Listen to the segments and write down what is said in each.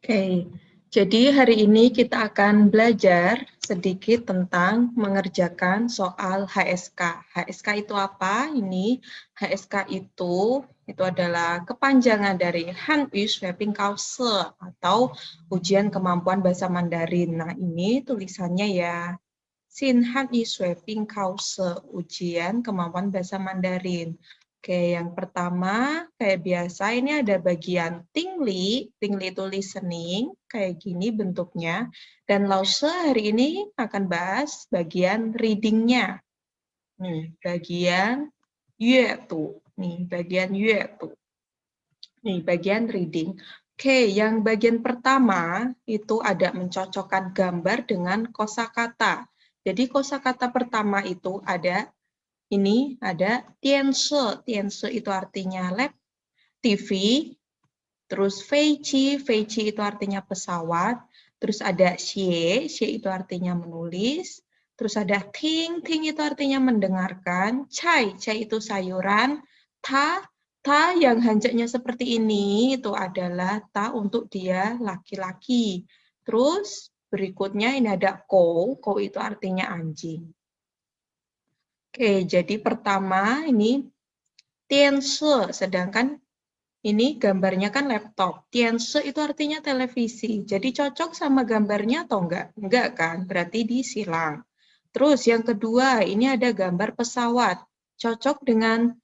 Oke, jadi hari ini kita akan belajar sedikit tentang mengerjakan soal HSK. HSK itu apa? Ini HSK itu adalah kepanjangan dari Hanyu Schwabing-Kause atau ujian kemampuan bahasa Mandarin. Nah, ini tulisannya ya. Xin Hanyu Schwabing-Kause, ujian kemampuan bahasa Mandarin. Oke, yang pertama, kayak biasa ini ada bagian tingli itu listening, kayak gini bentuknya. Dan Lause hari ini akan bahas bagian reading-nya. Nih, bagian yue tuh. Nih, bagian yue tuh. Nih, bagian reading. Oke, yang bagian pertama itu ada mencocokkan gambar dengan kosakata. Jadi kosakata pertama itu ada ini ada tianse. Tianse itu artinya lab, TV, terus feiqi. Feiqi itu artinya pesawat, terus ada xie. Xie itu artinya menulis, terus ada ting. Ting itu artinya mendengarkan, cai. Cai itu sayuran, ta. Ta yang hanjaknya seperti ini itu adalah ta untuk dia laki-laki. Terus berikutnya ini ada kou. Kou itu artinya anjing. Oke, jadi pertama ini tianse, sedangkan ini gambarnya kan laptop. Tianse itu artinya televisi. Jadi cocok sama gambarnya atau enggak? Enggak kan? Berarti disilang. Terus yang kedua, ini ada gambar pesawat. Cocok dengan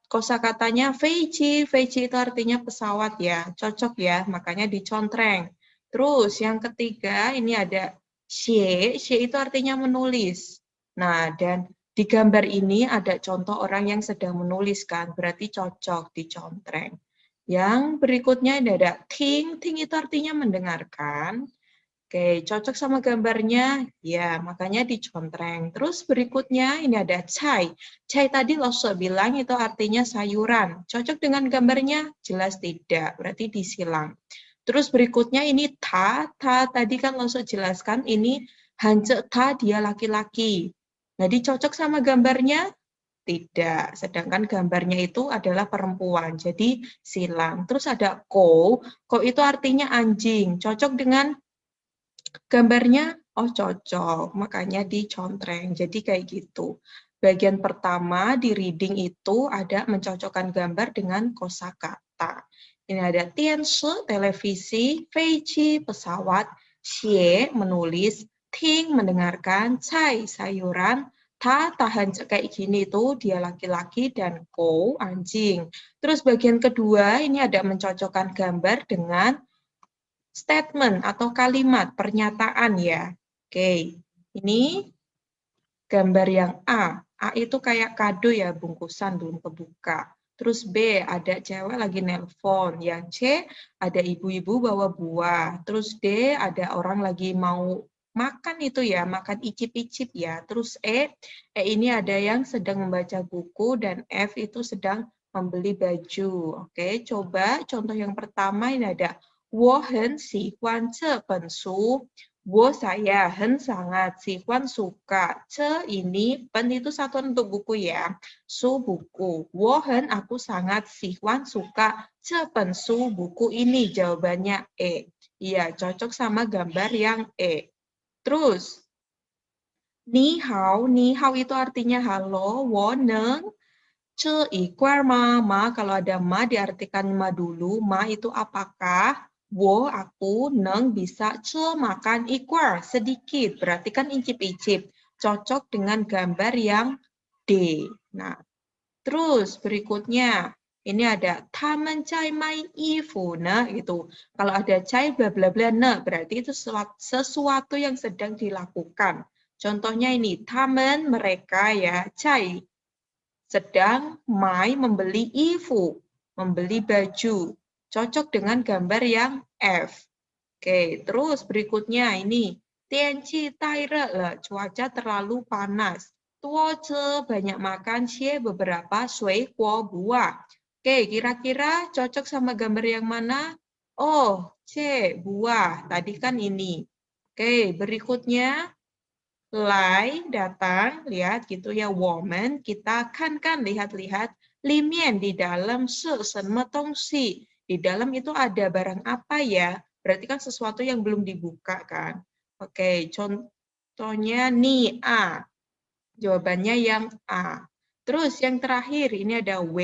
kosakatanya feiqi. Feiqi itu artinya pesawat ya. Cocok ya, makanya dicontreng. Terus yang ketiga, ini ada xie. Xie itu artinya menulis. Nah, dan di gambar ini ada contoh orang yang sedang menuliskan, berarti cocok dicontreng. Yang berikutnya ada ting. Ting itu artinya mendengarkan. Oke, cocok sama gambarnya? Ya, makanya dicontreng. Terus berikutnya ini ada cai. Cai tadi Loso bilang itu artinya sayuran. Cocok dengan gambarnya? Jelas tidak, berarti disilang. Terus berikutnya ini ta. Ta tadi kan Loso jelaskan ini hanje ta dia laki-laki. Jadi cocok sama gambarnya? Tidak. Sedangkan gambarnya itu adalah perempuan. Jadi silang. Terus ada ko. Ko itu artinya anjing. Cocok dengan gambarnya? Oh cocok. Makanya dicontreng. Jadi kayak gitu. Bagian pertama di reading itu ada mencocokkan gambar dengan kosakata. Ini ada tianshi, televisi, feiqi, pesawat, xie, menulis, ting, mendengarkan, cai, sayuran, ta, tahan kayak gini tuh dia laki-laki, dan ko, anjing. Terus bagian kedua ini ada mencocokkan gambar dengan statement atau kalimat, pernyataan ya. Oke, ini gambar yang A. A itu kayak kado ya, bungkusan belum kebuka. Terus B, ada cewek lagi nelpon. Yang C, ada ibu-ibu bawa buah. Terus D, ada orang lagi mau makan itu ya, makan icip-icip ya. Terus E ini ada yang sedang membaca buku, dan F itu sedang membeli baju. Oke, coba contoh yang pertama ini ada 我很喜欢这本书. Saya sangat sihuan suka. Ce ini pen itu satuan untuk buku ya. Su buku. Aku sangat sihuan suka. Ce pen su buku ini. Jawabannya E. Iya, cocok sama gambar yang E. Terus, ni hao. Ni hao itu artinya halo. Wo neng ce ikwar ma. Ma kalau ada ma diartikan ma dulu. Ma itu apakah? Wo, aku, neng bisa ce makan ikwar, sedikit. Berarti kan incip-incip. Cocok dengan gambar yang D. Nah, terus berikutnya. Ini ada taman cai mai ifu. Nah, itu. Kalau ada cai bla bla bla nah, berarti itu sesuatu yang sedang dilakukan. Contohnya ini, taman mereka ya, cai sedang mai membeli ifu, membeli baju. Cocok dengan gambar yang F. Oke, terus berikutnya ini. Tianqi taire lah, cuaca terlalu panas. Tuoce, banyak makan, xie beberapa, sui kuo buah. Oke, kira-kira cocok sama gambar yang mana? Oh, C, buah. Tadi kan ini. Oke, berikutnya Lai datang, lihat gitu ya, woman, kita kan lihat-lihat, limian di dalam se, di dalam itu ada barang apa ya? Berarti kan sesuatu yang belum dibuka kan. Oke, contohnya nih A. Jawabannya yang A. Terus yang terakhir ini ada W.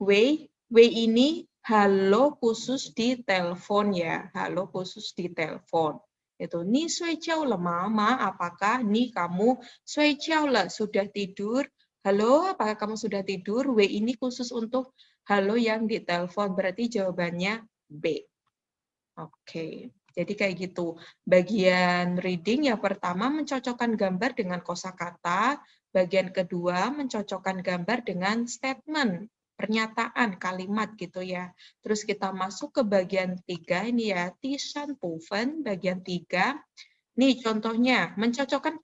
W ini halo khusus di telepon ya. Halo khusus di telepon. Itu ni sui jiao le mama, apakah nih kamu sui jiao le sudah tidur? Halo, apakah kamu sudah tidur? W ini khusus untuk halo yang di telepon. Berarti jawabannya B. Oke. Jadi kayak gitu. Bagian reading yang pertama mencocokkan gambar dengan kosakata, bagian kedua mencocokkan gambar dengan statement, pernyataan, kalimat gitu ya. Terus kita masuk ke bagian 3 ini ya, Tishan Pufen, bagian 3. Nih contohnya, mencocokkan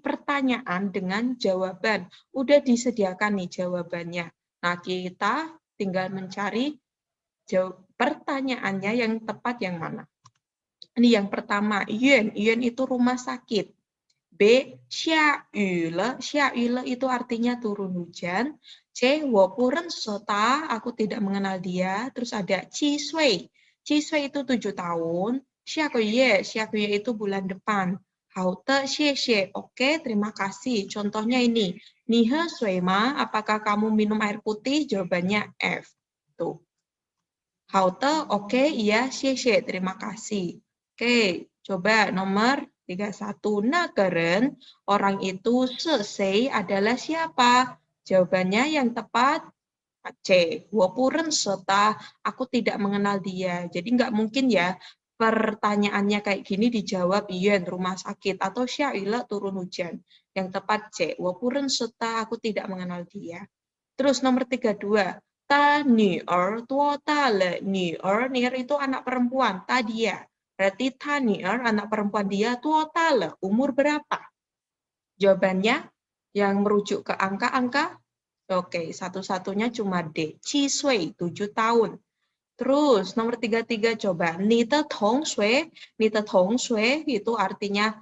pertanyaan dengan jawaban. Udah disediakan nih jawabannya. Nah, kita tinggal mencari pertanyaannya yang tepat yang mana. Ini yang pertama, Yuan. Yuan itu rumah sakit. B, xia yu le itu artinya turun hujan. C, wo bu ren she ta, aku tidak mengenal dia. Terus ada Qi Sui. Qi Sui itu 7 tahun. Xia ge ye itu bulan depan. Hao de xie xie. Oke, terima kasih. Contohnya ini. Ni he sui ma, apakah kamu minum air putih? Jawabannya F. Tuh. Haute, oke, iya, xie, terima kasih. Oke, coba nomor 31. Nageren, orang itu selesai adalah siapa? Jawabannya yang tepat C. Wopuren serta aku tidak mengenal dia. Jadi nggak mungkin ya pertanyaannya kayak gini dijawab Yen rumah sakit atau Syaila turun hujan. Yang tepat C. Wopuren serta aku tidak mengenal dia. Terus nomor 32. Ta ni'er tua ta le ni'er. Ni'er itu anak perempuan, ta dia. Berarti ta ni'er, anak perempuan dia, tua ta le, umur berapa? Jawabannya yang merujuk ke angka-angka. Oke, satu-satunya cuma D. Qi sui, 7 tahun. Terus nomor 33 coba. Nita tong sui. Nita tong sui itu artinya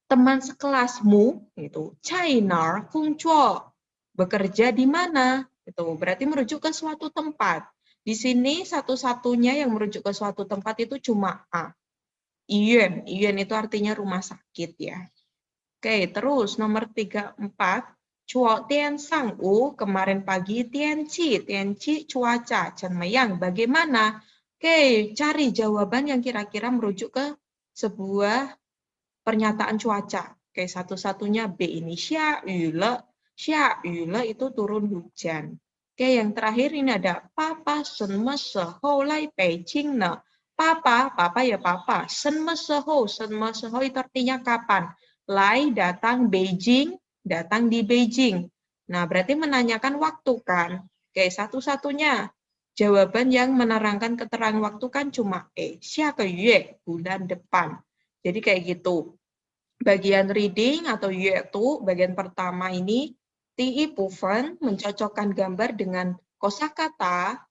teman sekelasmu. Itu. China kung chuo. Bekerja di mana? Itu berarti merujuk ke suatu tempat. Di sini satu-satunya yang merujuk ke suatu tempat itu cuma A. Yuan. Yuan itu artinya rumah sakit ya. Oke, terus nomor 34. Cuo tian sang u, kemarin pagi tianci. Tianci cuaca. Cenmeyang, bagaimana? Oke, cari jawaban yang kira-kira merujuk ke sebuah pernyataan cuaca. Oke, satu-satunya B ini. Xia yule itu turun hujan. Oke, yang terakhir ini ada papa senme sehou lai Beijing ne. Papa ya papa. Senme sehou itu artinya kapan. Lai datang Beijing, datang di Beijing. Nah, berarti menanyakan waktu kan. Oke, satu-satunya jawaban yang menerangkan keterangan waktu kan cuma E. Xia ke yue, bulan depan. Jadi kayak gitu. Bagian reading atau yaitu bagian pertama ini Ti Pufen mencocokkan gambar dengan kosakata.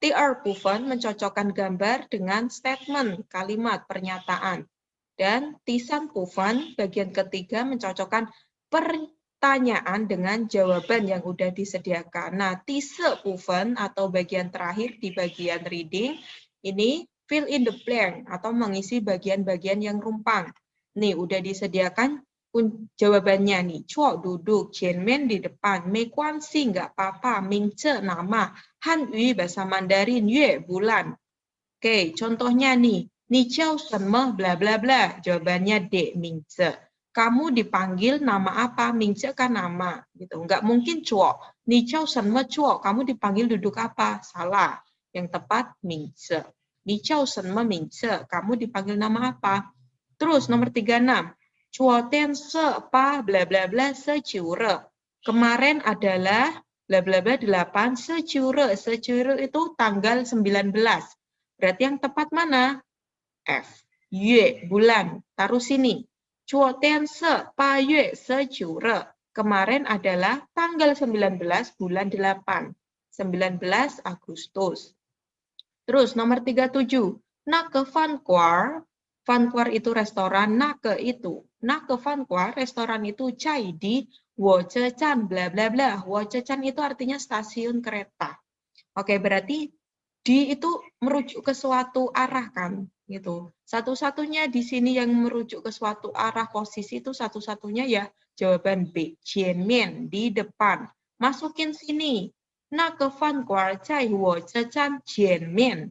Ti Pufen mencocokkan gambar dengan statement, kalimat, pernyataan. Dan Tisan Pufen bagian ketiga mencocokkan pertanyaan dengan jawaban yang udah disediakan. Nah, Tise Pufen atau bagian terakhir di bagian reading ini fill in the blank atau mengisi bagian-bagian yang rumpang. Nih, udah disediakan jawabannya nih. Cuo duduk, Jianmen di depan, Mei Guanxi nggak apa-apa, Mingce nama, Hanyu bahasa Mandarin, Yue bulan. Oke, contohnya nih. Ni jiao shenme bla bla bla. Jawabannya D, Mingce. Kamu dipanggil nama apa? Mingce kan nama, gitu. Nggak mungkin cuo. Ni jiao shenme cuo. Kamu dipanggil duduk apa? Salah. Yang tepat Mingce. Ni jiao shenme Mingce. Kamu dipanggil nama apa? Terus nomor 36. Cuo tian se pa bla bla bla se ciure. Kemarin adalah bla bla bla 8 se ciure. Se ciure itu tanggal 19. Berarti yang tepat mana? F. Yue, bulan. Taruh sini. Cuo tian se pa yue se ciure. Kemarin adalah tanggal 19 bulan 8. 19 Agustus. Terus nomor 37. Nak ke Van Kwar. Van Kwar itu restoran, nak ke itu. Nak ke Van Kwar, restoran itu cai di Wocecan, bla bla bla. Wocecan itu artinya stasiun kereta. Oke, berarti Di itu merujuk ke suatu arah kan, gitu. Satu-satunya di sini yang merujuk ke suatu arah posisi itu satu-satunya ya jawaban B, jianmian, di depan. Masukin sini. Na ke fan guar zai wo zhejian jianmian.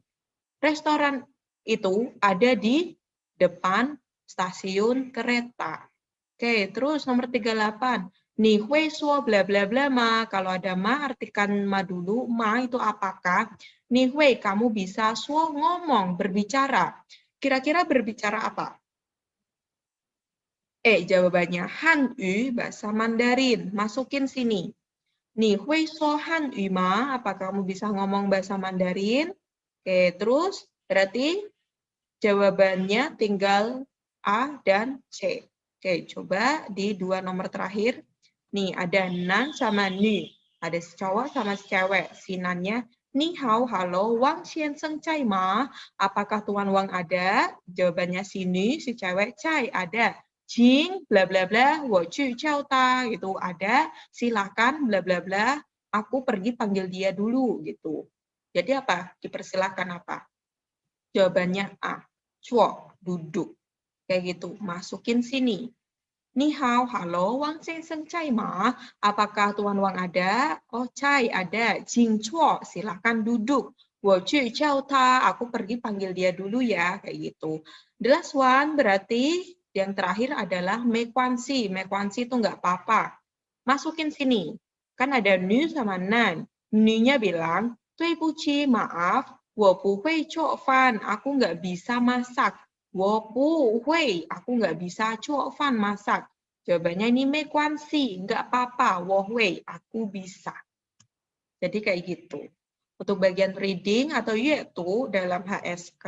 Restoran itu ada di depan stasiun kereta. Oke, terus nomor 38. Ni hui suo bla bla bla ma. Kalau ada ma, artikan ma dulu. Ma itu apakah? Ni hui, kamu bisa suo ngomong, berbicara. Kira-kira berbicara apa? Jawabannya Hanyu, bahasa Mandarin. Masukin sini. Ni hui suo Hanyu ma. Apa kamu bisa ngomong bahasa Mandarin? Oke, terus berarti jawabannya tinggal A dan C. Oke, coba di dua nomor terakhir. Nih, ada nan sama ni. Ada si cowok sama si cewek. Si nannya, ni hao, halo, Wang Xianseng cai ma. Apakah Tuan Wang ada? Jawabannya sini, si cewek cai ada. Jing, bla bla bla, wo cu ciao ta, gitu. Ada, silakan, bla bla bla. Aku pergi panggil dia dulu, gitu. Jadi apa? Dipersilahkan apa? Jawabannya A. Cuok, duduk. Kayak gitu. Masukin sini. Ni hao, halo, Wang Seng Cai ma. Apakah Tuan Wang ada? Oh, Cai ada. Jing cuok, silakan duduk. Wo cu ciao ta, aku pergi panggil dia dulu ya. Kayak gitu. The last one berarti yang terakhir adalah mekuansi. Mekuansi itu nggak apa-apa. Masukin sini. Kan ada nu sama nan. Nu-nya bilang, Tui buci, maaf, wo bu hui cuok fan, aku nggak bisa masak. Wo bu hui, aku nggak bisa cuok fan masak. Jawabannya ini mekuansi, nggak apa-apa, wo hui, aku bisa. Jadi kayak gitu. Untuk bagian reading atau yaitu dalam HSK,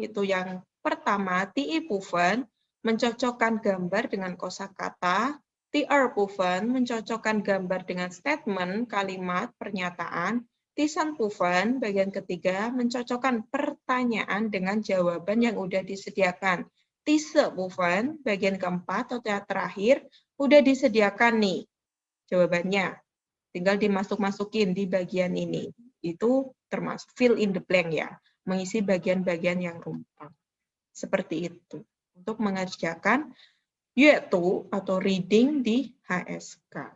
itu yang pertama, ti bufen, mencocokkan gambar dengan kosakata. Ti-er bufen, mencocokkan gambar dengan statement, kalimat, pernyataan. Ti-san bufen, bagian ketiga, mencocokkan pertanyaan dengan jawaban yang udah disediakan. Ti-se bufen, bagian keempat atau terakhir, udah disediakan nih jawabannya. Tinggal dimasuk-masukin di bagian ini. Itu termasuk fill in the blank ya, mengisi bagian-bagian yang rumpang. Seperti itu. Untuk mengerjakan yaitu atau reading di HSK.